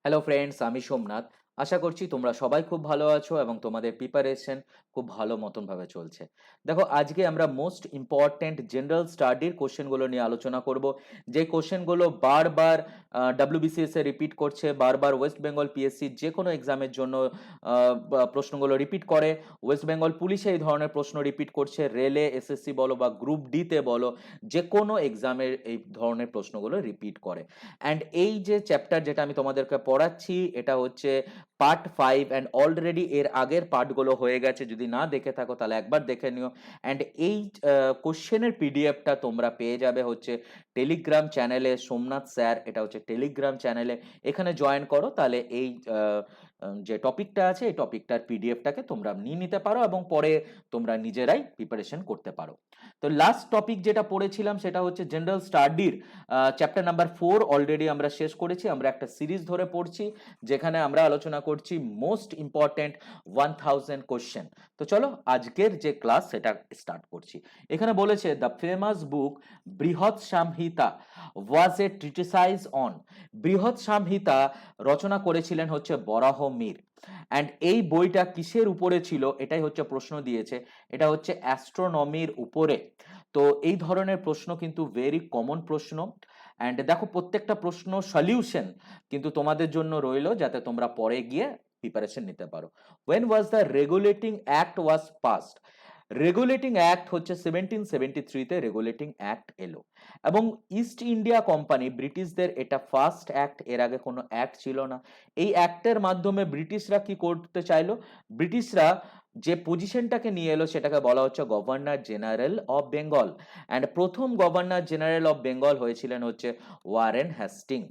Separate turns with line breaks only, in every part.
Hello friends, আমি সোমনাথ। আশা করছি তোমরা সবাই খুব ভালো আছো এবং তোমাদের প্রিপারেশন খুব ভালো মতন ভাবে চলছে। দেখো, আজকে আমরা মোস্ট ইম্পর্ট্যান্ট জেনারেল স্টাডির কোশ্চেনগুলো নিয়ে আলোচনা করব। যে কোশ্চেনগুলো বারবার ডাব্লিউবিসিএস এ রিপিট করছে, বারবার ওয়েস্ট বেঙ্গল পিএসসি যে কোনো এক্সামের জন্য প্রশ্নগুলো রিপিট করে। ওয়েস্ট বেঙ্গল পুলিশে এই ধরনের প্রশ্ন রিপিট করছে, রেলে, এসএসসি বলো বা গ্রুপ ডিতে বলো, যে কোনো এক্সামের এই ধরনের প্রশ্নগুলো রিপিট করে। অ্যান্ড এই যে চ্যাপ্টার যেটা আমি তোমাদেরকে পড়াচ্ছি, এটা হচ্ছে পার্ট 5 অ্যান্ড অলরেডি এর আগের পার্টগুলো হয়ে গেছে। যদি না দেখে থাকো তাহলে একবার দেখে নিও। অ্যান্ড এই কোশ্চেনের পিডিএফটা তোমরা পেয়ে যাবে হচ্ছে টেলিগ্রাম চ্যানেলে। সোমনাথ স্যার, এটা হচ্ছে টেলিগ্রাম চ্যানেলে। এখানে জয়েন করো, তাহলে এই যে টপিকটা আছে এই টপিকটার পিডিএফটাকে তোমরা নিয়ে নিতে পারো এবং পরে তোমরা নিজেরাই প্রিপারেশন করতে পারো। তো লাস্ট টপিক যেটা পড়েছিলাম সেটা হচ্ছে জেনারেল স্টাডির চ্যাপ্টার নাম্বার 4 অলরেডি আমরা শেষ করেছি। আমরা একটা সিরিজ ধরে পড়ছি যেখানে আমরা আলোচনা করছি মোস্ট ইম্পর্টেন্ট 1000 কোশ্চেন। তো চলো আজকের যে ক্লাস সেটা স্টার্ট করছি। এখানে বলেছে দ্য ফেমাস বুক বৃহৎ সামহিতা ওয়াজ এ ট্রিটিসাইজ অন। বৃহৎ সামহিতা রচনা করেছিলেন হচ্ছে বরাহ মির। অ্যান্ড এই বইটা কিসের উপরে ছিল, এটাই হচ্ছে প্রশ্ন দিয়েছে। এটা হচ্ছে অ্যাস্ট্রোনমির উপরে। তো এই ধরনের প্রশ্ন কিন্তু ভেরি কমন প্রশ্ন। অ্যান্ড দেখো, প্রত্যেকটা প্রশ্ন সলিউশন কিন্তু তোমাদের জন্য রইলো, যাতে তোমরা পরে গিয়ে প্রিপারেশন নিতে পারো। When was the regulating act was passed. Regulating act হচ্ছে 1773-তে রেগুলেটিং অ্যাক্ট এলো। এবং ইস্ট ইন্ডিয়া কোম্পানি ব্রিটিশদের এটা ফার্স্ট অ্যাক্ট, এর আগে কোনো অ্যাক্ট ছিল না। এই অ্যাক্টের মাধ্যমে ব্রিটিশরা কি করতে চাইলো, ব্রিটিশরা যে পজিশনটাকে নিয়ে এলো সেটাকে বলা হচ্ছে governor general of Bengal. And প্রথম গভর্নর জেনারেল অফ বেঙ্গল হয়েছিলেন হচ্ছে ওয়ারেন হ্যাস্টিং।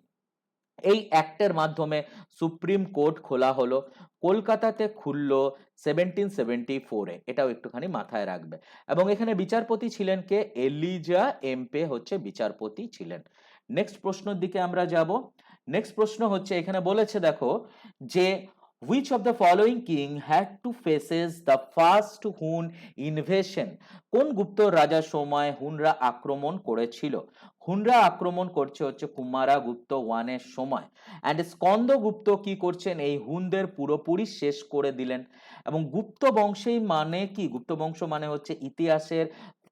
এই অ্যাক্টের মাধ্যমে সুপ্রিম কোর্ট খোলা হলো, কলকাতাতে খুললো 1774-এ। এটাও একটুখানি মাথায় রাখবে। এবং এখানে বিচারপতি ছিলেন কে, এলিজা এমপে হচ্ছে বিচারপতি ছিলেন। নেক্সট প্রশ্নের দিকে আমরা যাব। নেক্সট প্রশ্ন হচ্ছে, এখানে বলেছে দেখো যে which of the following king had to faces the first হুন ইনভেশন। কোন গুপ্ত রাজার সময় হুনরা আক্রমণ করেছিল? হুনরা আক্রমণ করছে হচ্ছে কুমারা গুপ্ত ওয়ানের সময়। অ্যান্ড স্কন্দগুপ্ত কি করছেন, এই হুনদের পুরোপুরি শেষ করে দিলেন। এবং গুপ্ত বংশেই মানে কি, গুপ্ত বংশ মানে হচ্ছে ইতিহাসের,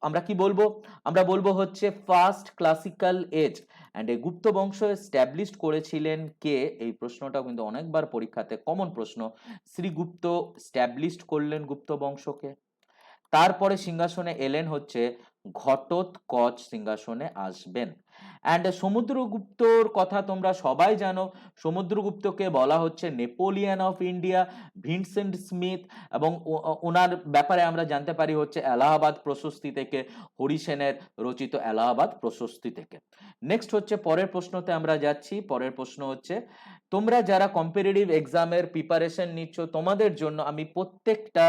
আমরা কি বলবো, আমরা বলবো হচ্ছে ফার্স্ট ক্লাসিক্যাল এজ। অ্যান্ড এই গুপ্ত বংশ এস্টাবলিশড করেছিলেন কে, এই প্রশ্নটা কিন্তু অনেকবার পরীক্ষাতে কমন প্রশ্ন। শ্রীগুপ্ত স্ট্যাবলিশড করলেন গুপ্ত বংশকে। তারপরে সিংহাসনে এলেন হচ্ছে ঘটোৎকচ, সিংহাসনে আসবেন। অ্যান্ড সমুদ্রগুপ্তর কথা তোমরা সবাই জানো। সমুদ্রগুপ্তকে বলা হচ্ছে Napoleon of India, Vincent Smith. এবং ওনার ব্যাপারে আমরা জানতে পারি হচ্ছে এলাহাবাদ প্রশস্তি থেকে, হরিসেনের রচিত এলাহাবাদ প্রশস্তি থেকে। নেক্সট হচ্ছে পরের প্রশ্নতে আমরা যাচ্ছি। পরের প্রশ্ন হচ্ছে, তোমরা যারা কম্পিটিটিভ এক্সামের প্রিপারেশন নিচ্ছ তোমাদের জন্য আমি প্রত্যেকটা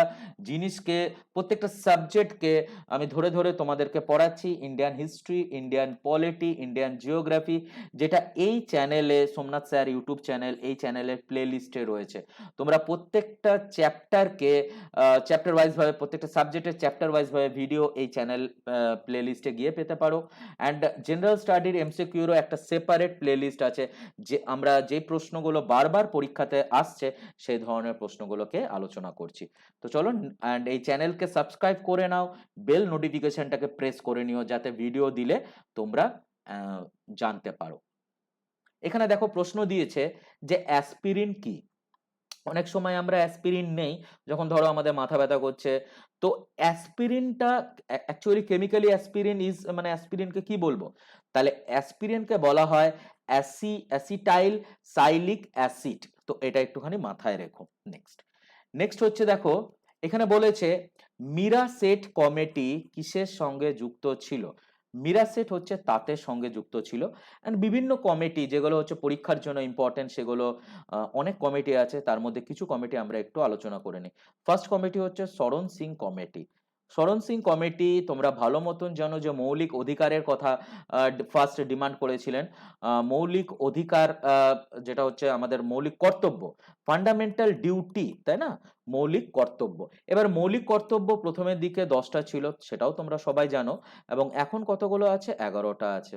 জিনিসকে, প্রত্যেকটা সাবজেক্টকে আমি ধরে ধরে তোমাদেরকে পড়াচ্ছি। Indian history, Indian polity, Indian geography, যেটা এই চ্যানেলে, সোমনাথ স্যার ইউটিউব চ্যানেল, এই চ্যানেলের প্লে লিস্টে রয়েছে। তোমরা প্রত্যেকটা চ্যাপ্টারকে চ্যাপ্টার ওয়াইজ ভাবে, প্রত্যেকটা সাবজেক্টের চ্যাপ্টার ওয়াইজ ভাবে ভিডিও এই চ্যানেল প্লে লিস্টে গিয়ে পেতে পারো। অ্যান্ড জেনারেল স্টাডির এমসিকিউরও একটা সেপারেট প্লে লিস্ট আছে, যে আমরা যে প্রশ্নগুলো বারবার পরীক্ষাতে আসছে সেই ধরনের প্রশ্নগুলোকে আলোচনা করছি। তো চলো, অ্যান্ড এই চ্যানেলকে সাবস্ক্রাইব করে নাও, বেল নোটিফিকেশনটাকে প্রেস করে নিও, যাতে ভিডিও দিলে তোমরা জানতে পারো। এখানে দেখো প্রশ্ন দিয়েছে যে অ্যাসপিরিন কি। অনেক সময় আমরা অ্যাসপিরিন নেই যখন ধরো আমাদের মাথা ব্যথা করছে। তো অ্যাসপিরিনটা অ্যাকচুয়ালি কেমিক্যালি অ্যাসপিরিন ইজ, মানে অ্যাসপিরিনকে কি বলবো, তাহলে অ্যাসপিরিনকে বলা হয় অ্যাসিটাইল সাইলিক অ্যাসিড। তো এটা একটুখানি মাথায় রেখো। নেক্সট নেক্সট হচ্ছে দেখো, এখানে বলেছে মিরাসেট কমিটি কিসের সঙ্গে যুক্ত ছিল। মিরাসেট হচ্ছে তাঁতের সঙ্গে যুক্ত ছিল। অ্যান্ড বিভিন্ন কমিটি যেগুলো হচ্ছে পরীক্ষার জন্য ইম্পর্টেন্ট, সেগুলো অনেক কমিটি আছে, তার মধ্যে কিছু কমিটি আমরা একটু আলোচনা করে নিই। ফার্স্ট কমিটি হচ্ছে শরণ সিং কমিটি। শরণ সিং কমিটি তোমরা ভালো মতন জানো যে মৌলিক অধিকারের কথা ফার্স্ট ডিমান্ড করেছিলেন। মৌলিক অধিকার, যেটা হচ্ছে আমাদের মৌলিক কর্তব্য, ফান্ডামেন্টাল ডিউটি, তাই না, মৌলিক কর্তব্য। এবার মৌলিক কর্তব্য প্রথমের দিকে 10টা ছিল, সেটাও তোমরা সবাই জানো, এবং এখন কতগুলো আছে, 11টা আছে।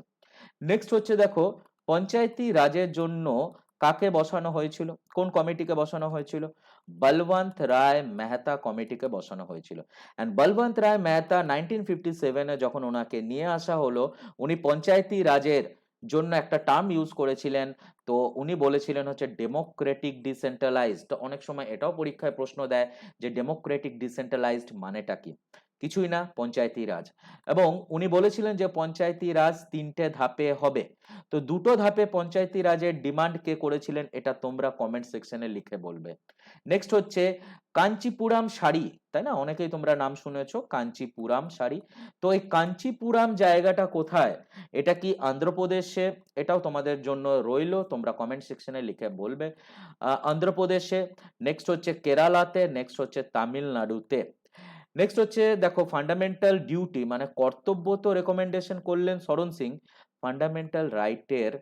নেক্সট হচ্ছে দেখো, পঞ্চায়েতি রাজের জন্য কাকে বসানো হয়েছিল, কোন কমিটিকে বসানো হয়েছিল? বলবন্ত রায় মেহতা কমিটিকে বসানো হয়েছিল। অ্যান্ড বলবন্ত রায় মেহতা 1957-এ যখন ওনাকে নিয়ে আসা হলো, উনি পঞ্চায়েতি রাজের জন্য একটা টার্ম ইউজ করেছিলেন। তো উনি বলেছিলেন হচ্ছে ডেমোক্রেটিক ডিসেন্ট্রালাইজড। অনেক সময় এটাও পরীক্ষায় প্রশ্ন দেয় যে ডেমোক্রেটিক ডিসেন্ট্রালাইজড মানেটা কি? কিছুই না, পঞ্চায়েতি রাজ। এবং উনি বলেছিলেন যে পঞ্চায়েতি রাজ 3টে ধাপে হবে। তো দুটো ধাপে পঞ্চায়েতি রাজের ডিমান্ড কে করেছিলেন, এটা তোমরা কমেন্ট সেকশনে লিখে বলবে। নেক্সট হচ্ছে কাঞ্চিপুরাম শাড়ি, তাই না? অনেকেই তোমরা নাম শুনেছো কাঞ্চিপুরাম শাড়ি। তো এই কাঞ্চিপুরাম জায়গাটা কোথায়? এটা কি অন্ধ্রপ্রদেশে? এটাও তোমাদের জন্য রইলো, তোমরা কমেন্ট সেকশনে লিখে বলবে। অন্ধ্রপ্রদেশে। নেক্সট হচ্ছে কেরালাতে, নেক্সট হচ্ছে তামিলনাড়ুতে। নেক্সট হচ্ছে দেখো ফান্ডামেন্টাল ডিউটি মানে কর্তব্য তো রেকমেন্ডেশন করলেন শরণ সিং। ফান্ডামেন্টাল রাইটের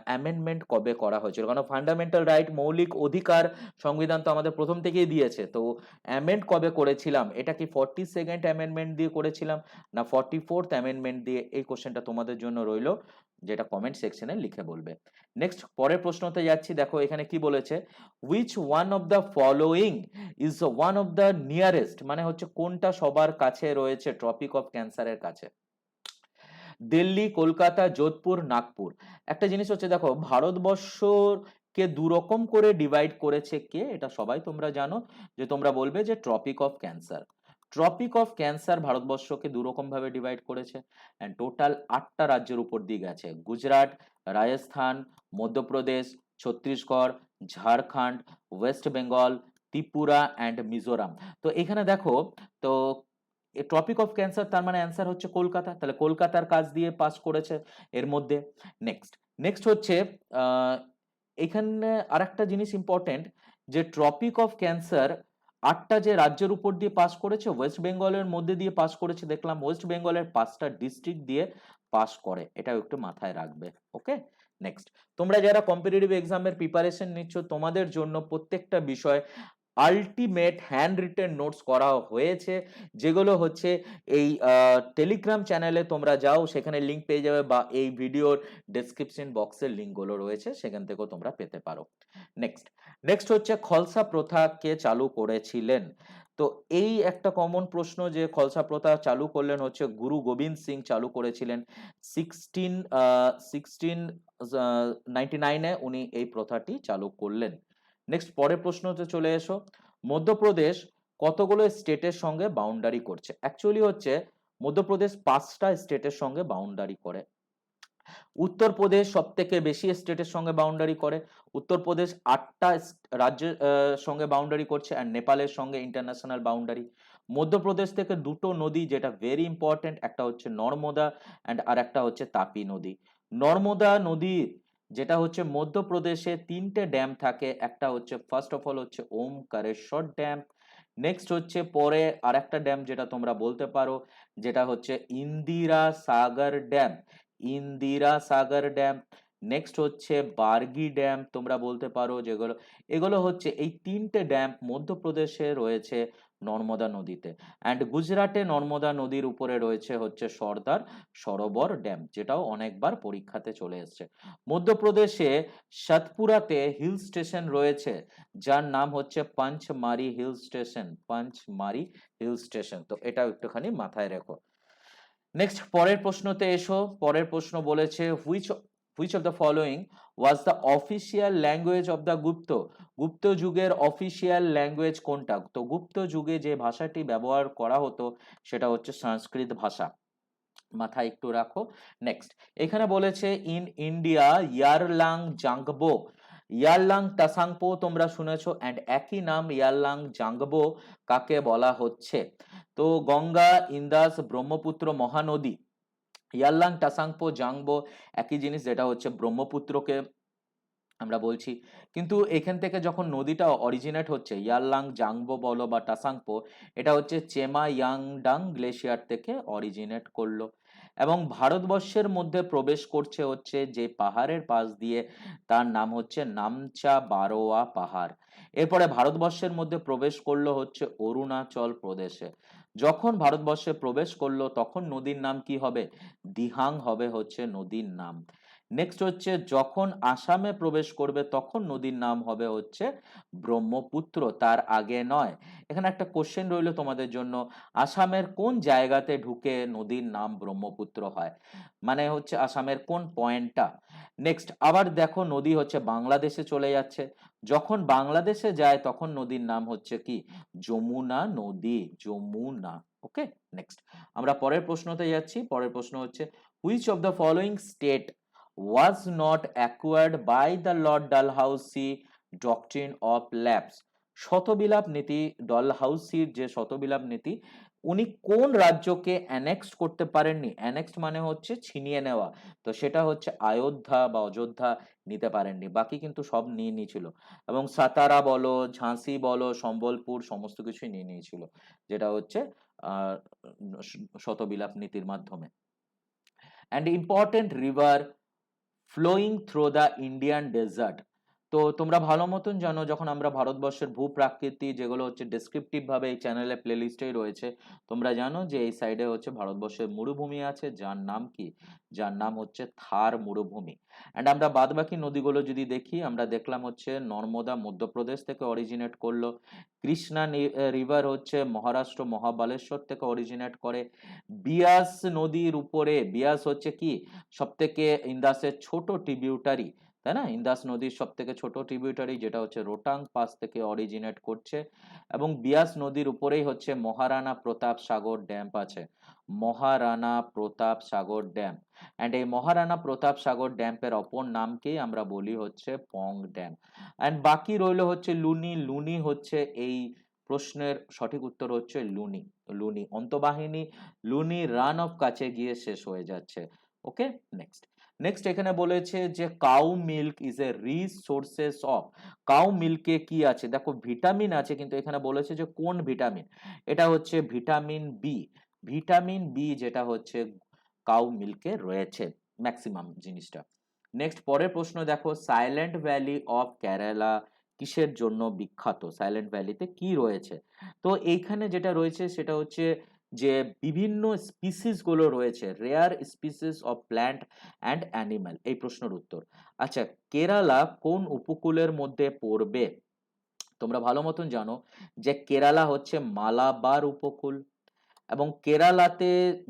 অ্যামেন্ডমেন্ট কবে করা হয়েছিল? কারণ ফান্ডামেন্টাল রাইট মৌলিক অধিকার সংবিধান তো আমাদের প্রথম থেকেই দিয়েছে। তো অ্যামেন্ড কবে করেছিলাম? এটা কি 42nd অ্যামেন্ডমেন্ট দিয়ে করেছিলাম না 44th অ্যামেন্ডমেন্ট দিয়ে? এই কোশ্চেনটা তোমাদের জন্য রইলো, যেটা কমেন্ট সেকশনে লিখে বলবে। নেক্সট পরের প্রশ্নতে যাচ্ছি। দেখো এখানে কি বলেছে, which one of the following is one of the nearest, মানে হচ্ছে কোনটা সবার কাছে রয়েছে ট্রপিক অফ ক্যান্সারের কাছে? দিল্লি, কলকাতা, যোধপুর, নাগপুর। একটা জিনিস হচ্ছে দেখো ভারতবর্ষকে দুরকম করে ডিভাইড করেছে কে, এটা সবাই তোমরা জানো, যে তোমরা বলবে যে tropic of cancer. Tropic of cancer ভারতবর্ষকে দুরকম ভাবে ডিভাইড করেছে। এন্ড টোটাল 8টা রাজ্যের উপর দিয়ে গেছে, গুজরাট, রাজস্থান, মধ্যপ্রদেশ, ছত্তিশগড়, ঝাড়খণ্ড, ওয়েস্ট বেঙ্গল, ত্রিপুরা অ্যান্ড মিজোরাম। তো এখানে দেখো, তো টপিক অফ ক্যান্সার তার মানে অ্যান্সার হচ্ছে কলকাতা, তাহলে কলকাতার কাজ দিয়ে পাস করেছে এর মধ্যে। নেক্সট নেক্সট হচ্ছে আহ, এখানে আরেকটা জিনিস ইম্পর্টেন্ট, যে টপিক অফ ক্যান্সার 8টা যে রাজ্যের উপর দিয়ে পাস করেছে, ওয়েস্ট বেঙ্গলের মধ্যে দিয়ে পাস করেছে দেখলাম, ওয়েস্ট বেঙ্গলের 5টা ডিস্ট্রিক্ট দিয়ে পাস করে, এটাও একটু মাথায় রাখবে। ওকে, নেক্সট। তোমরা যারা কম্পিটিটিভ এক্সামের প্রিপারেশন নিচ্ছ, তোমাদের জন্য প্রত্যেকটা বিষয় আলটিমেট হ্যান্ড রিটেন নোটস করা হয়েছে, যেগুলো হচ্ছে এই টেলিগ্রাম চ্যানেলে তোমরা যাও, সেখানে লিঙ্ক পেয়ে যাবে, বা এই ভিডিওর ডেসক্রিপশন বক্সের লিঙ্কগুলো রয়েছে, সেখান থেকেও তোমরা পেতে পারো। নেক্সট নেক্সট হচ্ছে খলসা প্রথা কে চালু করেছিলেন? তো এই একটা কমন প্রশ্ন, যে খলসা প্রথা চালু করলেন হচ্ছে গুরু গোবিন্দ সিং চালু করেছিলেন 1699-এ উনি এই প্রথাটি চালু করলেন। নেক্সট পরের প্রশ্নতে চলে এসো, মধ্যপ্রদেশ কতগুলো স্টেটের সঙ্গে বাউন্ডারি করছে? অ্যাকচুয়ালি হচ্ছে মধ্যপ্রদেশ 5টা স্টেটের সঙ্গে বাউন্ডারি করে। উত্তরপ্রদেশ সব থেকে বেশি স্টেটের সঙ্গে বাউন্ডারি করে। উত্তরপ্রদেশ 8টা রাজ্যের সঙ্গে বাউন্ডারি করছে, আর নেপালের সঙ্গে ইন্টারন্যাশনাল বাউন্ডারি। মধ্যপ্রদেশ থেকে দুটো নদী যেটা ভেরি ইম্পর্টেন্ট, একটা হচ্ছে নর্মদা অ্যান্ড আর একটা হচ্ছে তাপি নদী। নর্মদা নদী যেটা হচ্ছে মধ্যপ্রদেশে 3টে ড্যাম থাকে, একটা হচ্ছে ফার্স্ট অফ অল হচ্ছে ওমকারেশ্বর ড্যাম। নেক্সট হচ্ছে পরে আর একটা ড্যাম যেটা তোমরা বলতে পারো, যেটা হচ্ছে ইন্দিরা সাগর ড্যাম, ইন্দিরা সাগর ড্যাম। নেক্সট হচ্ছে বার্গি ড্যাম তোমরা বলতে পারো, যেগুলো এগুলো হচ্ছে এই 3টে ড্যাম মধ্যপ্রদেশে রয়েছে নর্মদা নদীতে। অ্যান্ড গুজরাটে নর্মদা নদীর উপরে রয়েছে হচ্ছে সর্দার সরোবর ড্যাম, যেটাও অনেকবার পরীক্ষাতে চলে এসেছে। মধ্যপ্রদেশে সাতপুরাতে হিল স্টেশন রয়েছে, যার নাম হচ্ছে পাঞ্চমারি হিল স্টেশন, পাঞ্চমারি হিল স্টেশন। তো এটাও একটুখানি মাথায় রেখো। নেক্সট পরের প্রশ্নতে এসো। পরের প্রশ্ন বলেছে which of the following was the official language of the Gupta? Gupta যুগের অফিসিয়াল ল্যাঙ্গুয়েজ কোনটা? তো গুপ্ত যুগে যে ভাষাটি ব্যবহার করা হতো সেটা হচ্ছে সংস্কৃত ভাষা, মাথায় একটু রাখো। নেক্সট এখানে বলেছে ইন ইন্ডিয়া ইয়ারলাং জাংবো, ইয়ারলাং টাসাংপো তোমরা শুনেছো, অ্যান্ড একই নাম ইয়ারলাং জাংবো কাকে বলা হচ্ছে? তো গঙ্গা, ইন্দাস, ব্রহ্মপুত্র মহানদী, ইয়ারলাং টাসাংপো জাংবো একই জিনিস, যেটা হচ্ছে ব্রহ্মপুত্রকে আমরা বলছি। কিন্তু এখান থেকে যখন নদীটা অরিজিনেট হচ্ছে, ইয়ারলাং জাংবো বলো বা টাসাংপো, এটা হচ্ছে চেমা ইয়াংডাং গ্লেশিয়ার থেকে অরিজিনেট করলো। এবং ভারতবর্ষের মধ্যে প্রবেশ করছে হচ্ছে যে পাহাড়ের পাশ দিয়ে, তার নাম হচ্ছে নামচা বারোয়া পাহাড়। এরপরে ভারতবর্ষের মধ্যে প্রবেশ করলো হচ্ছে অরুণাচল প্রদেশে। যখন ভারতবর্ষে প্রবেশ করলো তখন নদীর নাম কি হবে? দিহাং হবে হচ্ছে নদীর নাম। নেক্সট হচ্ছে যখন আসামে প্রবেশ করবে তখন নদীর নাম হবে হচ্ছে ব্রহ্মপুত্র, তার আগে নয়। এখানে একটা কোশ্চেন রইলো তোমাদের জন্য, আসামের কোন জায়গাতে ঢুকে নদীর নাম ব্রহ্মপুত্র হয়, মানে হচ্ছে আসামের কোন পয়েন্টটা। নেক্সট আবার দেখো নদী হচ্ছে বাংলাদেশে চলে যাচ্ছে, যখন বাংলাদেশে যায় তখন নদীর নাম হচ্ছে কি যমুনা নদী, যমুনা। ওকে, নেক্সট আমরা পরের প্রশ্নতে যাচ্ছি। পরের প্রশ্ন হচ্ছে which of the following state was not acquired by the Lord Dalhousie doctrine of lapse। শতবিলাপ নীতি, ডলহাউসির যে শতবিলাপ নীতি, উনি কোন রাজ্যকে অ্যানেক্সড করতে পারেননি, অ্যানেক্সড মানে হচ্ছে ছিনিয়ে নেওয়া, তো সেটা হচ্ছে অযোধ্যা বা অযোধ্যা নিতে পারেননি, বাকি কিন্তু সব নিয়ে নিয়েছিল। এবং সাতারা বলো, ঝাঁসি বলো, সম্বলপুর সমস্ত কিছুই নিয়ে নিয়েছিল, যেটা হচ্ছে আহ শতবিলাপ নীতির মাধ্যমে। And important river flowing through the Indian desert. তো তোমরা ভালো মতন জানো, যখন আমরা ভারতবর্ষের ভূপ্রাকৃতি যেগুলো হচ্ছে ডেসক্রিপটিভ ভাবে এই চ্যানেলে প্লেলিস্টেই রয়েছে, তোমরা জানো যে এই সাইডে হচ্ছে ভারতবর্ষের মরুভূমি আছে, যার নাম কি, যার নাম হচ্ছে থার মরুভূমি। অ্যান্ড আমরা বাদবাকি নদীগুলো যদি দেখি, আমরা দেখলাম হচ্ছে নর্মদা মধ্যপ্রদেশ থেকে অরিজিনেট করলো, কৃষ্ণা রিভার হচ্ছে মহারাষ্ট্র মহাবালেশ্বর থেকে অরিজিনেট করে, বিয়াস নদীর উপরে, বিয়াস হচ্ছে কি সব থেকে ইন্দাসের ছোট ট্রিবিউটারি, তাই না, ইন্দাস নদীর সব থেকে ছোট ট্রিবিউটারি, যেটা হচ্ছে রোটাং পাস থেকে অরিজিনেট করছে। এবং বিয়াস নদীর উপরেই হচ্ছে মহারানা প্রতাপ সাগর ড্যাম আছে, মহারানা প্রতাপ সাগর ড্যাম। অ্যান্ড এই মহারানা প্রতাপ সাগর ড্যামের অপর নামকেই আমরা বলি হচ্ছে পং ড্যাম। অ্যান্ড বাকি রইল হচ্ছে লুনি, লুনি হচ্ছে এই প্রশ্নের সঠিক উত্তর হচ্ছে লুনি, লুনি অন্তবাহিনী, লুনি রান অফ কাছে গিয়ে শেষ হয়ে যাচ্ছে। ওকে, নেক্সট নেক্সট এখানে বলেছে যে cow milk is a rich sources of, cow মিল্কে কি আছে, দেখো ভিটামিন আছে, কিন্তু এখানে বলেছে যে কোন ভিটামিন, এটা হচ্ছে ভিটামিন বি, ভিটামিন বি যেটা হচ্ছে কাউ মিল্কে রয়েছে ম্যাক্সিমাম জিনিসটা। নেক্সট পরের প্রশ্ন দেখো, সাইলেন্ট ভ্যালি অফ কেরালা কিসের জন্য বিখ্যাত, সাইলেন্ট ভ্যালিতে কি রয়েছে। তো এইখানে যেটা রয়েছে সেটা হচ্ছে যে বিভিন্ন স্পিসিস গুলো রয়েছে, rare species of plant and animal, এই প্রশ্নের উত্তর। আচ্ছা, কেরালা কোন উপকূলের মধ্যে পড়বে, তোমরা ভালো মতন জানো যে কেরালা হচ্ছে মালাবার উপকূল, এবং কেরালাতে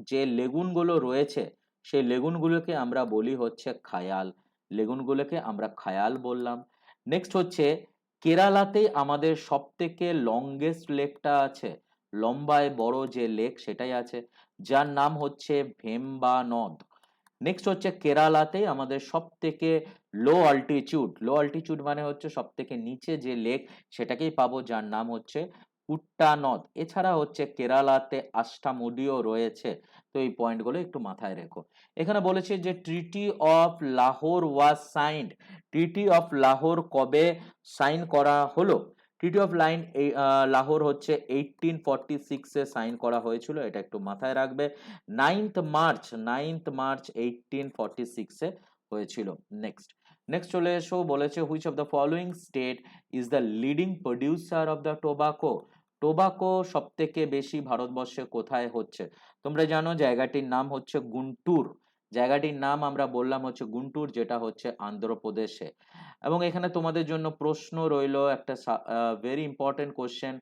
যে লেগুনগুলো রয়েছে সেই লেগুনগুলোকে আমরা বলি হচ্ছে খায়াল, লেগুনগুলোকে আমরা খায়াল বললাম। নেক্সট হচ্ছে কেরালাতে আমাদের সব থেকে লংগেস্ট লেকটা আছে, লম্বায় বড় যে লেক সেটাই আছে, যার নাম হচ্ছে ভেম্বানদ। নেক্সট হচ্ছে কেরালাতে আমাদের সব থেকে লো অল্টিটিউড, লো অল্টিটিউড মানে হচ্ছে সব থেকে নিচে যে লেক সেটাকেই পাবো, যার নাম হচ্ছে কুট্টানদ। এছাড়া হচ্ছে কেরালাতে আষ্টামুডিও রয়েছে, তো এই পয়েন্টগুলো একটু মাথায় রেখো। এখানে বলেছে যে treaty of Lahore was signed, treaty of Lahore কবে সাইন করা হলো, ট্রিটি অফ লাইন লাহোর হচ্ছে 1846 সাইন করা হয়েছিল, এটা একটু মাথায় রাখবে। 9th মার্চ 1846 হয়েছিল। নেক্সট নেক্সট চলে এসো, বলেছে which of the following state is the leading producer of the tobacco, tobacco সব থেকে বেশি ভারতবর্ষে কোথায় হচ্ছে, তোমরা জানো জায়গাটির নাম হচ্ছে গুন্টুর, জায়গাটির নাম আমরা বললাম হচ্ছে গুন্টুর, যেটা হচ্ছে অন্ধ্রপ্রদেশে। এবং এখানে তোমাদের জন্য প্রশ্ন রইল একটা ভেরি ইম্পর্টেন্ট কোশ্চেন,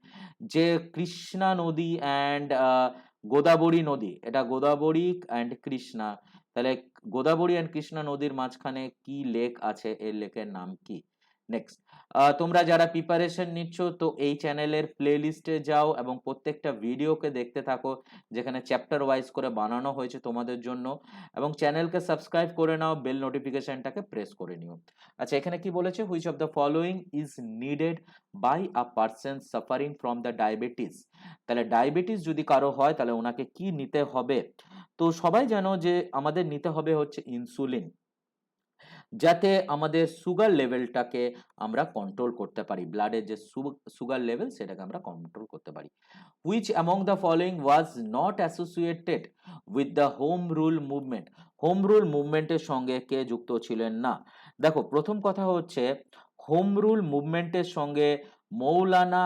যে কৃষ্ণা নদী অ্যান্ড গোদাবরী নদী, এটা গোদাবরী অ্যান্ড কৃষ্ণা, তাহলে গোদাবরী অ্যান্ড কৃষ্ণা নদীর মাঝখানে কি লেক আছে, এর লেকের নাম কি। নেক্সট তোমরা যারা প্রিপারেশন নিচ্ছ তো এই চ্যানেলের প্লে লিস্টে যাও এবং প্রত্যেকটা ভিডিওকে দেখতে থাকো, যেখানে চ্যাপ্টার ওয়াইজ করে বানানো হয়েছে তোমাদের জন্য, এবং চ্যানেলকে সাবস্ক্রাইব করে নাও, বেল নোটিফিকেশনটাকে প্রেস করে নিও। আচ্ছা, এখানে কি বলেছে, which of the following is needed by a person suffering from the diabetes, তাহলে ডায়াবেটিস যদি কারো হয় তাহলে ওনাকে কি নিতে হবে। তো সবাই জানো যে আমাদের নিতে হবে হচ্ছে ইনসুলিন, যাতে আমাদের সুগার লেভেলটাকে আমরা কন্ট্রোল করতে পারি, ব্লাডের যে সুগার লেভেল সেটাকে আমরা কন্ট্রোল করতে পারি। Which among the following was not associated with the home rule movement, home rule মুভমেন্টের সঙ্গে কে যুক্ত ছিলেন না। দেখো প্রথম কথা হচ্ছে হোম রুল মুভমেন্টের সঙ্গে মৌলানা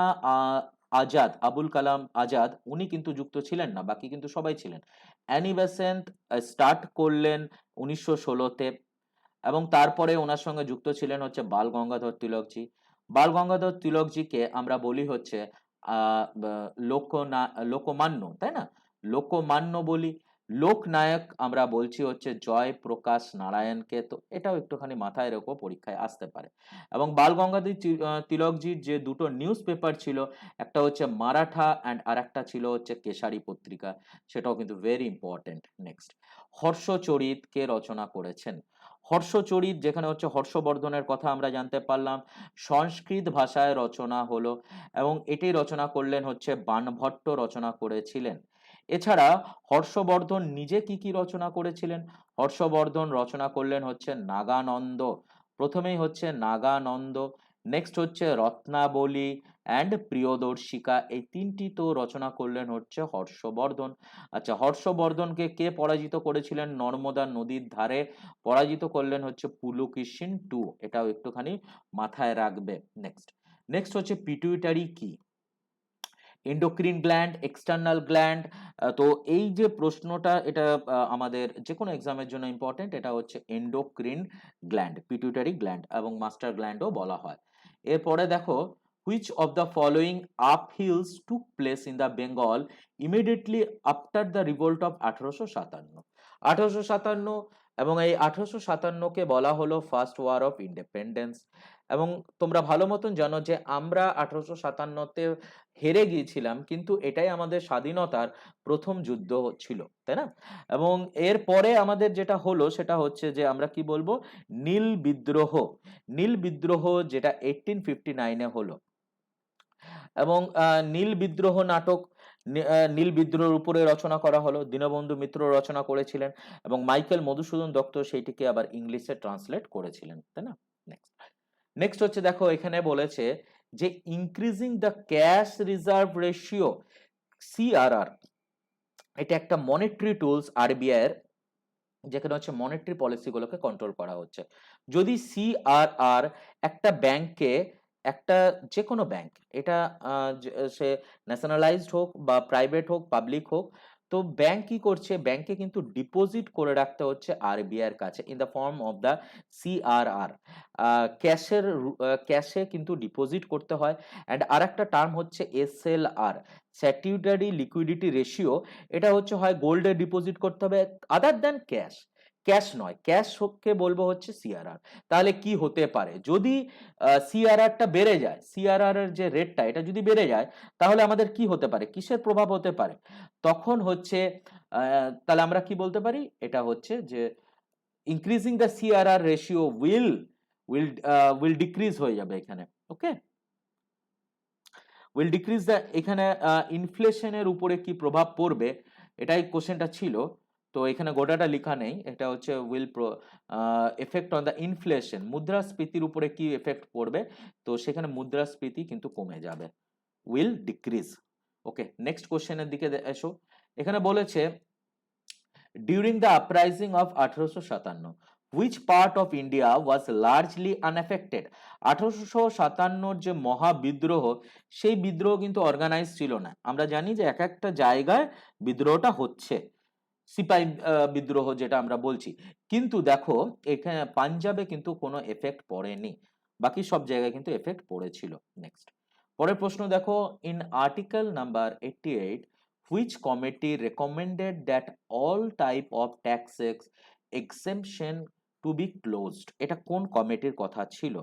আজাদ, আবুল কালাম আজাদ, উনি কিন্তু যুক্ত ছিলেন না, বাকি কিন্তু সবাই ছিলেন। অ্যানি বেসেন্ট স্টার্ট করলেন 1916-তে, এবং তারপরে ওনার সঙ্গে যুক্ত ছিলেন হচ্ছে বাল গঙ্গাধর তিলকজি। বাল গঙ্গাধর তিলকজিকে আমরা বলি হচ্ছে লোকমান্য, তাই না? লোকমান্য বলি। লোকনায়ক আমরা বলছি হচ্ছে জয়প্রকাশ নারায়ণকে। তো এটাও একটুখানি মাথায় রেখো, পরীক্ষায় আসতে পারে। এবং বাল গঙ্গাধর তিলকজির যে দুটো নিউজ পেপার ছিল, একটা হচ্ছে মারাঠা অ্যান্ড আর একটা ছিল হচ্ছে কেশারী পত্রিকা, সেটাও কিন্তু ভেরি ইম্পর্টেন্ট। নেক্সট, হর্ষচরিত কে রচনা করেছেন? হর্ষচরিত, যেখানে হচ্ছে হর্ষবর্ধনের কথা আমরা জানতে পারলাম, সংস্কৃত ভাষায় রচনা হলো এবং এটি রচনা করলেন হচ্ছে বাণভট্ট রচনা করেছিলেন। এছাড়া হর্ষবর্ধন নিজে কি কি রচনা করেছিলেন? হর্ষবর্ধন রচনা করলেন হচ্ছে নাগানন্দ, প্রথমেই হচ্ছে নাগানন্দ, নেক্সট হচ্ছে রত্নাবলী অ্যান্ড প্রিয়দর্শিকা, এই তিনটি তো রচনা করলেন হচ্ছে হর্ষবর্ধন। আচ্ছা, হর্ষবর্ধনকে কে পরাজিত করেছিলেন নর্মদা নদীর ধারে? পরাজিত করলেন হচ্ছে পুলকেশিন টু, এটাও একটুখানি মাথায় রাখবে। নেক্সট, নেক্সট হচ্ছে পিটুইটারি কি? Endocrine gland, external gland. তো এই যে প্রশ্নটা, এটা আমাদের যে কোনো এক্সামের জন্য ইম্পর্টেন্ট। এটা হচ্ছে এন্ডোক্রিন গ্ল্যান্ড, পিটুইটারি গ্ল্যান্ড এবং মাস্টার গ্ল্যান্ডও বলা হয়। এরপরে দেখো, which of the following upheavals took place in the Bengal immediately after the revolt of 1857? 1857, এবং এই 1857কে বলা হলো ফার্স্ট ওয়ার অফ ইন্ডিপেন্ডেন্স। এবং তোমরা ভালো মতন জানো যে আমরা 1857তে হেরে গিয়েছিলাম, কিন্তু এটাই আমাদের স্বাধীনতার প্রথম যুদ্ধ ছিল, তাই না? এবং এরপরে আমাদের যেটা হলো সেটা হচ্ছে যে আমরা কি বলবো, নীল বিদ্রোহ। নীল বিদ্রোহ যেটা 1859-এ হলো। এবং নীল বিদ্রোহ নাটক, নীল বিদ্রোহের উপরে রচনা করা হলো, দীনবন্ধু মিত্র রচনা করেছিলেন এবং মাইকেল মধুসূদন দত্ত সেইটিকে আবার ইংলিশে ট্রান্সলেট করেছিলেন, তাই না? নেক্সট, নেক্সট হচ্ছে দেখো, এখানে বলেছে যে increasing the cash reserve ratio, CRR, এটা একটা মনিটারি টুলস আরবিআই এর, যেখানে হচ্ছে মনিটারি পলিসিগুলোকে কন্ট্রোল করা হচ্ছে। যদি সিআরআর একটা ব্যাংকে, একটা যে কোনো ব্যাংক, এটা সে ন্যাশনালাইজড হোক বা প্রাইভেট হোক, পাবলিক হোক, তো ব্যাংক কি করছে, ব্যাংকে কিন্তু ডিপোজিট করে রাখতে হচ্ছে আরবিআই এর কাছে in the form of the CRR. ক্যাশের, ক্যাশে কিন্তু ডিপোজিট করতে হয়। অ্যান্ড আর একটা টার্ম হচ্ছে এসএলআর, স্ট্যাটিউটারি লিকুইডিটি রেশিও, এটা হচ্ছে হয় গোল্ডে ডিপোজিট করতে হবে আদার দ্যান ক্যাশ, ক্যাশ নয়, ক্যাশকে বলবো হচ্ছে সিআরআর। তাহলে কি হতে পারে, যদি সিআরআরটা বেড়ে যায়, সিআরআর এর যে রেটটা, এটা যদি বেড়ে যায়, তাহলে আমাদের কি হতে পারে, কিসের প্রভাব হতে পারে? তখন হচ্ছে তাহলে আমরা কি বলতে পারি, এটা হচ্ছে যে increasing the CRR ratio will decrease হয়ে যাবে এখানে। ওকে, উইল ডিক্রিজ দ্য, এখানে ইনফ্লেশনের উপরে কি প্রভাব পড়বে, এটাই কোশ্চেনটা ছিল। তো এখানে গোটাটা লেখা নেই, এটা হচ্ছে will affect on the inflation, মুদ্রাস্ফীতির উপরে কি এফেক্ট পড়বে, তো সেখানে মুদ্রাস্ফীতি কিন্তু কমে যাবে, উইল ডিক্রিজ। ওকে, নেক্সট কোশ্চেনের দিকে এসো। এখানে বলেছে during the uprising of 1857, which part of India was largely unaffected? 1857 যে মহাবিদ্রোহ, সেই বিদ্রোহ কিন্তু অর্গানাইজ ছিল না। আমরা জানি যে এক একটা জায়গায় বিদ্রোহটা হচ্ছে, সিপাই বিদ্রোহ যেটা আমরা বলছি, কিন্তু দেখো এখানে পাঞ্জাবে কিন্তু কোনো এফেক্ট পড়েনি, বাকি সব জায়গায় কিন্তু এফেক্ট পড়েছিল। নেক্সট, পরের প্রশ্ন দেখো, in article number 88, which committee recommended that all type of taxes exemption to be closed? এটা কোন কমিটির কথা ছিল?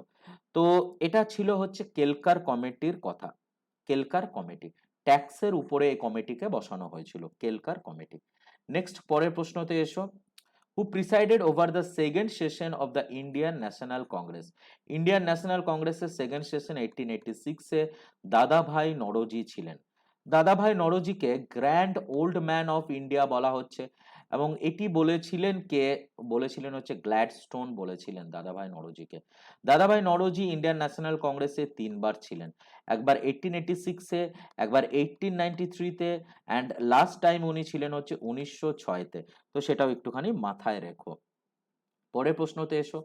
তো এটা ছিল হচ্ছে কেলকার কমিটির কথা। কেলকার কমিটি, ট্যাক্সের উপরে এই কমিটিকে বসানো হয়েছিল, কেলকার কমিটি। নেক্সট, পরের প্রশ্নতে এসো, who presided over the second session of the Indian National Congress? Indian National কংগ্রেসের সেকেন্ড সেশন 1886-এ দাদাভাই নরোজি ছিলেন। দাদাভাই নরোজিকে grand old man of India বলা হচ্ছে, এবং এটি বলেছিলেন কে, বলেছিলেন হচ্ছে গ্ল্যাডস্টোন বলেছিলেন দাদাভাই নরোজিকে। দাদাভাই নরোজি ইন্ডিয়ান ন্যাশনাল কংগ্রেসে তিনবার ছিলেন, একবার 1886-এ, একবার 1893-তে, অ্যান্ড লাস্ট টাইম উনি ছিলেন হচ্ছে 1906-তে। তো সেটাও একটুখানি মাথায় রেখো। পরের প্রশ্নতে এসো,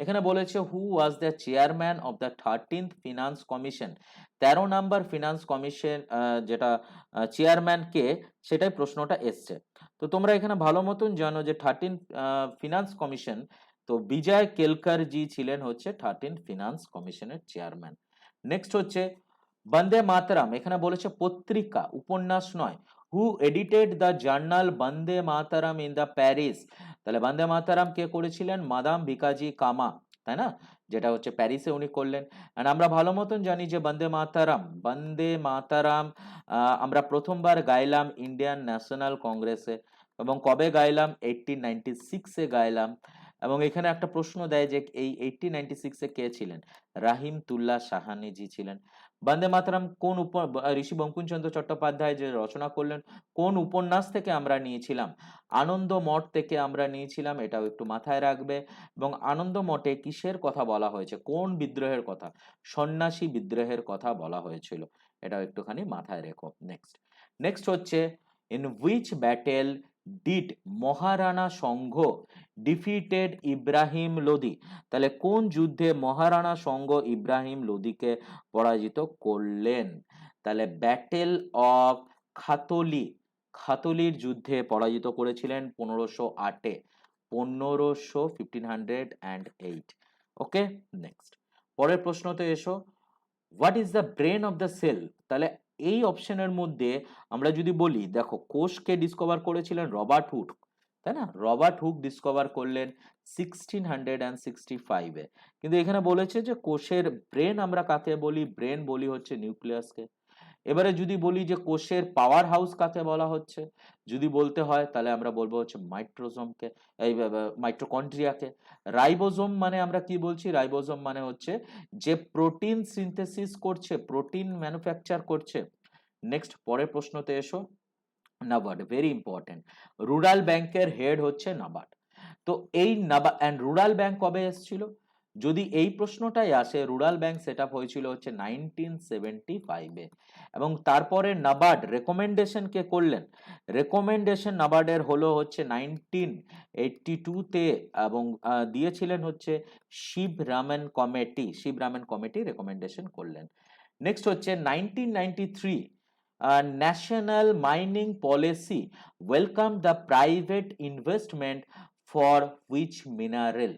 এখানে বলেছে who was the chairman of the 13th finance commission? 13 number finance commission যেটা চেয়ারম্যান কে, সেটাই প্রশ্নটা এসছে। তো তোমরা এখানে ভালো মতন জানো যে 13 ফিনান্স কমিশন, তো বিজয় কেলকার জি ছিলেন হচ্ছে 13 ফিনান্স কমিশনের চেয়ারম্যান। নেক্সট হচ্ছে বন্দে মাতরম, এখানে বলেছে পত্রিকা, উপন্যাস নয়। Who edited the journal Bande Mataram in the Paris? তাহলে বন্দে মাতরম কে করেছিলেন? মাদাম ভিকাজি কামা, তাই না, যেটা হচ্ছে প্যারিসে উনি করলেন। এন্ড আমরা ভালো মতন জানি যে বন্দে মাতারাম আমরা প্রথমবার গাইলাম ইন্ডিয়ান ন্যাশনাল কংগ্রেসে, এবং কবে গাইলাম? 1896-এ গাইলাম। এবং এখানে একটা প্রশ্ন দেয় যে এই 1896-এ কে ছিলেন? রাহিমতুল্লাহ সাহানি জি ছিলেন। বন্দে মাতরম কোন ঋষি বঙ্কিমচন্দ্র চট্টোপাধ্যায় যে রচনা করলেন, কোন উপন্যাস থেকে আমরা নিয়েছিলাম? আনন্দ মঠ থেকে আমরা নিয়েছিলাম, এটাও একটু মাথায় রাখবে। এবং আনন্দ মঠে কিসের কথা বলা হয়েছে? কোন বিদ্রোহের কথা? সন্ন্যাসী বিদ্রোহের কথা বলা হয়েছিল, এটাও একটুখানি মাথায় রেখো। নেক্সট নেক্সট হচ্ছে in which battle did Maharana Sanga defeated Ibrahim Lodi? তাহলে কোন যুদ্ধে মহারাণা সংঘ ইব্রাহিম লোদিকে পরাজিত করলেন? তাহলে ব্যাটেল অফ খাতলি, খাতলির যুদ্ধে পরাজিত করেছিলেন 1508-এ, 1508। ওকে, নেক্সট পরের প্রশ্নতে এসো। What is the brain of the cell? তাহলে এই অপশনের মধ্যে আমরা যদি বলি, দেখো কোষকে ডিসকভার করেছিলেন রবার্ট হুক, তাই না? রবার্ট হুক ডিসকভার করলেন 1665-এ। কিন্তু এখানে বলেছে যে কোষের ব্রেন আমরা কাকে বলি? ব্রেন বলি হচ্ছে নিউক্লিয়াসকে। এবারে যদি বলি যে কোষের পাওয়ার হাউস কাকে বলা হচ্ছে, যদি বলতে হয় তাহলে আমরা বলবো হচ্ছে মাইট্রোজোমকে, এই মাইটোকন্ড্রিয়াকে। রাইবোজোম মানে আমরা কি বলছি? রাইবোজোম মানে হচ্ছে যে প্রোটিন সিনথেসিস করছে, প্রোটিন ম্যানুফ্যাকচার করছে। নেক্সট পরের প্রশ্নতে এসো। NABARD, very important. রুরাল ব্যাংকের হেড হচ্ছে নাবার্ড। তো এই রুরাল ব্যাংক কবে এসেছিল? যদি এই প্রশ্নটাই আসে, রুরাল ব্যাংক সেট আপ হয়েছিল হচ্ছে 1975-এ। এবং তারপরে নাবার্ড রেকমেন্ডেশন কে করলেন? রেকমেন্ডেশন নাবার্ডের হলো হচ্ছে 1982-তে, এবং দিয়েছিলেন হচ্ছে শিবরামন কমিটি রেকমেন্ডেশন করলেন। নেক্সট হচ্ছে 1993 national mining policy welcome the private investment for which mineral?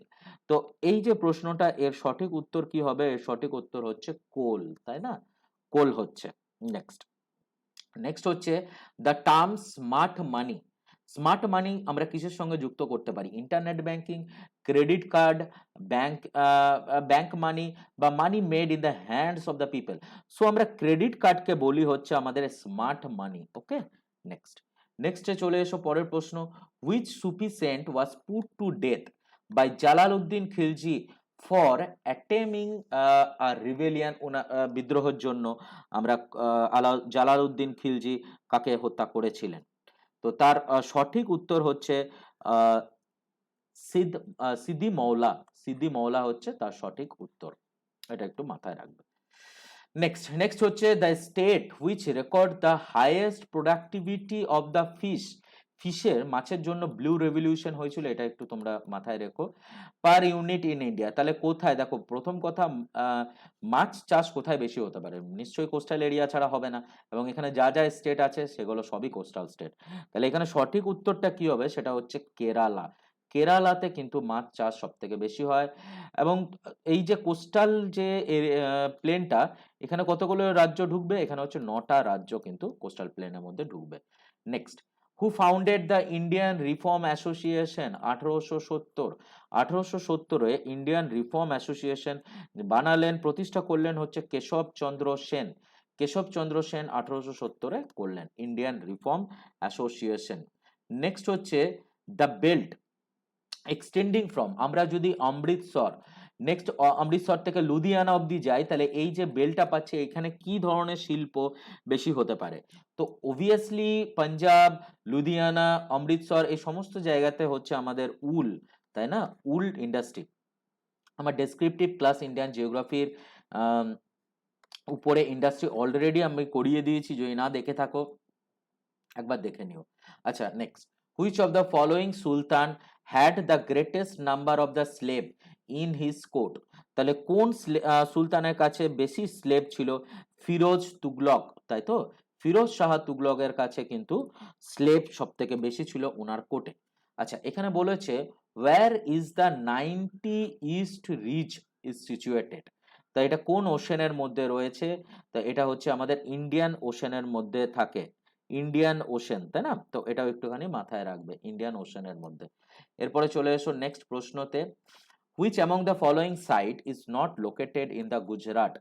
তো এই যে প্রশ্নটা, এর সঠিক উত্তর কি হবে? এর সঠিক উত্তর হচ্ছে কোল, তাই না? কোল হচ্ছে। নেক্সট নেক্সট হচ্ছে the term smart money. Smart money আমরা কিসের সঙ্গে যুক্ত করতে পারি? Internet banking, credit card, bank bank money, বা money made in the hands of the people. So আমরা ক্রেডিট কার্ডকে বলি হচ্ছে আমাদের স্মার্ট মানি। ওকে, নেক্সট নেক্সটে চলে এসো পরের প্রশ্ন। Which Sufi saint was put to death by Jalaluddin Khilji for অ্যাটেমিং রিবেলিয়ান? বিদ্রোহের জন্য আমরা জালালউদ্দিন খিলজি কাকে হত্যা করেছিলেন? তো তার সঠিক উত্তর হচ্ছে আহ, সিদি মৌলা। সিদি মৌলা হচ্ছে তার সঠিক উত্তর, এটা একটু মাথায় রাখবে। নেক্সট হচ্ছে the state which record the highest productivity of the fish. ফিশের, মাছের জন্য ব্লু রেভলিউশন হয়েছিল, এটা একটু তোমরা মাথায় রেখো। পার ইউনিট ইন ইন্ডিয়া, তাহলে কোথায়? দেখো প্রথম কথা, মাছ চাষ কোথায় বেশি হতে পারে? নিশ্চয়ই কোস্টাল এরিয়া ছাড়া হবে না, এবং এখানে যা যা স্টেট আছে সেগুলো সবই কোস্টাল স্টেট। তাহলে এখানে সঠিক উত্তরটা কি হবে? সেটা হচ্ছে কেরালা। কেরালাতে কিন্তু মাছ চাষ সব থেকে বেশি হয়। এবং এই যে কোস্টাল যে প্লেনটা, এখানে কতগুলো রাজ্য ঢুকবে? এখানে হচ্ছে 9টা রাজ্য কিন্তু কোস্টাল প্লেনের মধ্যে ঢুকবে। Next, who founded the Indian reform association? 1870। 1870-এ ইন্ডিয়ান রিফর্ম অ্যাসোসিয়েশন বানালেন, প্রতিষ্ঠা করলেন হচ্ছে কেশব চন্দ্র সেন। কেশব চন্দ্র সেন 1870-এ করলেন ইন্ডিয়ান রিফর্ম অ্যাসোসিয়েশন। নেক্সট হচ্ছে দ্য বেল্ট এক্সটেন্ডিং ফ্রম, আমরা যদি অমৃতসর, নেক্সট অমৃতসর থেকে লুধিয়ানা অবধি যাই, তাহলে এই যে বেলটা পাচ্ছে, এখানে কি ধরনের শিল্প বেশি হতে পারে? তো অবভিয়াসলি পাঞ্জাব, লুধিয়ানা, অমৃতসর, এই সমস্ত জায়গাতে হচ্ছে আমাদের উল, তাই না? উল ইন্ডাস্ট্রি। আমার ডেসক্রিপটিভ ক্লাস ইন্ডিয়ান জিওগ্রাফির উপরে ইন্ডাস্ট্রি অলরেডি আমি করিয়ে দিয়েছি, যদি না দেখে থাকো একবার দেখে নিও। আচ্ছা, next, which of the following Sultan had the greatest number of the slave in his court? তাহলে কোন সুলতানের কাছে বেশি স্লেভ ছিল? ফিরোজ তুগলক, তাই তো? ফিরোজ শাহ তুগলকের কাছে কিন্তু স্লেভ সব থেকে বেশি ছিল ওনার কোর্টে। আচ্ছা, এখানে বলেছে where is the 90 east ridge is situated? তা এটা কোন ওশেনের মধ্যে রয়েছে? তা এটা হচ্ছে আমাদের ইন্ডিয়ান ওশেনের মধ্যে থাকে, ইন্ডিয়ান ওশেন, তাই না? তো এটাও একটুখানি মাথায় রাখবে, ইন্ডিয়ান ওশেনের মধ্যে। এরপরে চলে এসো next প্রশ্নতে, which among the following site is not located in the Gujarat?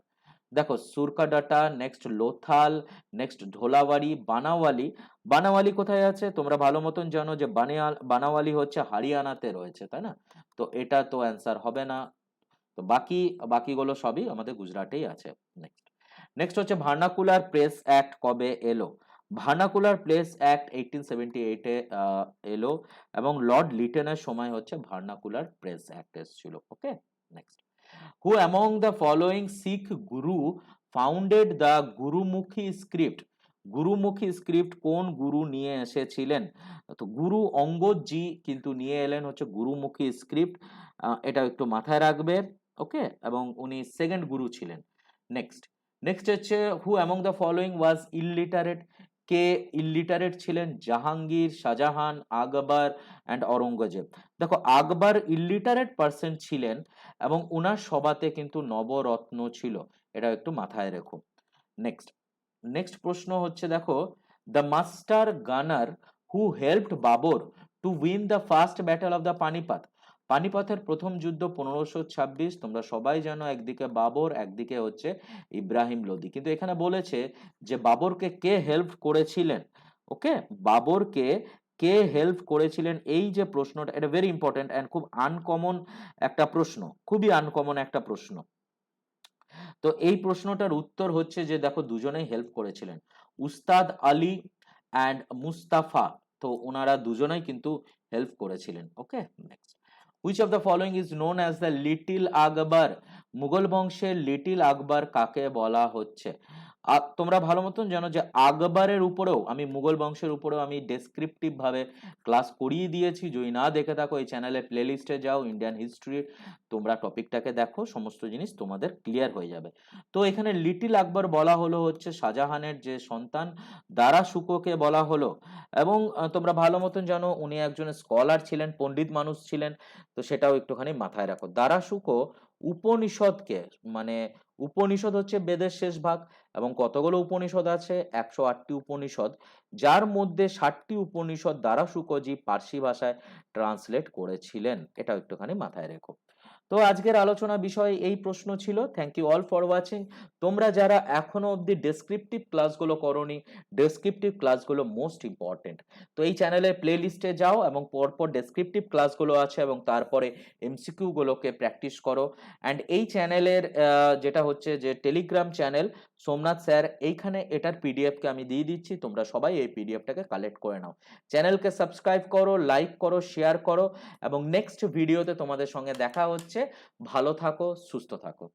দেখো সুরকাডাটা, নেক্সট লোথাল, নেক্সট ধোলাবাড়ি, বানাওয়ালি। বানাওয়ালি কোথায় আছে? তোমরা ভালো মতন জানো যে বানাওয়ালি হচ্ছে হরিয়ানাতে রয়েছে, তাই না? তো এটা তো অ্যান্সার হবে না। তো বাকিগুলো সবই আমাদের গুজরাটেই আছে। নেক্সট নেক্সট হচ্ছে ভার্নাকুলার প্রেস অ্যাক্ট কবে এলো? ভার্নাকুলার প্রেস অ্যাক্ট 1878 এ এলো, এবং লর্ড লিটনের সময় হচ্ছে ভার্নাকুলার প্রেস অ্যাক্ট এসেছিল। Okay, next, who among the following Sikh guru founded the Gurmukhi script? Gurmukhi script কোন গুরু নিয়ে এসেছিলেন? তো গুরু অঙ্গদ জি কিন্তু নিয়ে এলেন হচ্ছে গুরুমুখী স্ক্রিপ্ট, এটা একটু মাথায় রাখবে। ওকে, এবং উনি সেকেন্ড গুরু ছিলেন। নেক্সট নেক্সট হচ্ছে হু অ্যামং দ্য ফলোইং ওয়াজ ইললিটারেট? কে ইললিটারেট ছিলেন? জাহাঙ্গীর, শাহজাহান, আকবর অ্যান্ড অরঙ্গজেব। দেখো আকবর ইললিটারেট পার্সন ছিলেন এবং উনার সভাতে কিন্তু নবরত্ন ছিল, এটা একটু মাথায় রেখো। নেক্সট নেক্সট প্রশ্ন হচ্ছে দেখো, the master gunner who helped Babur to win the first battle of the Panipat? পানিপথের প্রথম যুদ্ধ 1526, তোমরা সবাই জানো, একদিকে বাবর, একদিকে হচ্ছে ইব্রাহিম লোদি। কিন্তু এখানে বলেছে যে বাবরকে কে হেল্প করেছিলেন। ওকে, বাবরকে কে হেল্প করেছিলেন, এই যে প্রশ্নটা, এটা ভেরি ইম্পর্টেন্ট অ্যান্ড খুব আনকমন একটা প্রশ্ন, খুবই আনকমন একটা প্রশ্ন। তো এই প্রশ্নটার উত্তর হচ্ছে যে দেখো দুজনেই হেল্প করেছিলেন, উস্তাদ আলী অ্যান্ড মুস্তাফা। তো ওনারা দুজনেই কিন্তু হেল্প করেছিলেন। Okay, next, which of the following is known as the little Akbar? Mughal বংশের লিটিল আকবর কাকে বলা হচ্ছে? তোমরা ভালো মতন জানো যে আকবরের উপরেও আমি, মুঘল বংশের উপরেও আমি ডেসক্রিপটিভ ভাবে ক্লাস করিয়ে দিয়েছি। যদি না দেখে থাকো এই চ্যানেলের প্লে লিস্টে যাও, ইন্ডিয়ান হিস্ট্রি, তোমরা টপিকটাকে দেখো, সমস্ত জিনিস তোমাদের ক্লিয়ার হয়ে যাবে। তো এখানে লিটিল আকবর বলা হলো হচ্ছে শাহজাহানের যে সন্তান দারা শুকোকে বলা হলো, এবং তোমরা ভালো মতন জানো উনি একজন স্কলার ছিলেন, পণ্ডিত মানুষ ছিলেন। তো সেটাও একটুখানি মাথায় রাখো। দারা শুকো উপনিষদকে, মানে উপনিষদ হচ্ছে বেদের শেষ ভাগ, এবং কতগুলো উপনিষদ আছে? 108টি উপনিষদ, যার মধ্যে 60টি উপনিষদ দ্বারা শুকোজি পার্সি ভাষায় ট্রান্সলেট করেছিলেন, এটাও একটুখানি মাথায় রেখো। তো আজকের আলোচনা বিষয় এই প্রশ্ন ছিল। Thank you all for watching. তোমরা যারা এখনো অবধি ডেসক্রিপটিভ ক্লাসগুলো করোনি, ডেসক্রিপটিভ ক্লাসগুলো মোস্ট ইম্পর্টেন্ট। তো এই চ্যানেলের প্লে লিস্টে যাও এবং পরপর ডেসক্রিপটিভ ক্লাসগুলো আছে এবং তারপরে এমসিকিউ গুলোকে প্র্যাকটিস করো। অ্যান্ড এই চ্যানেলের যেটা হচ্ছে যে টেলিগ্রাম চ্যানেল সোমনাথ স্যার, এইখানে এটার পিডিএফকে আমি দিয়ে দিচ্ছি, তোমরা সবাই এই পিডিএফটাকে কালেক্ট করে নাও। চ্যানেলকে সাবস্ক্রাইব করো, লাইক করো, শেয়ার করো, এবং নেক্সট ভিডিওতে তোমাদের সঙ্গে দেখা হচ্ছে। ভালো থাকো, সুস্থ থাকো।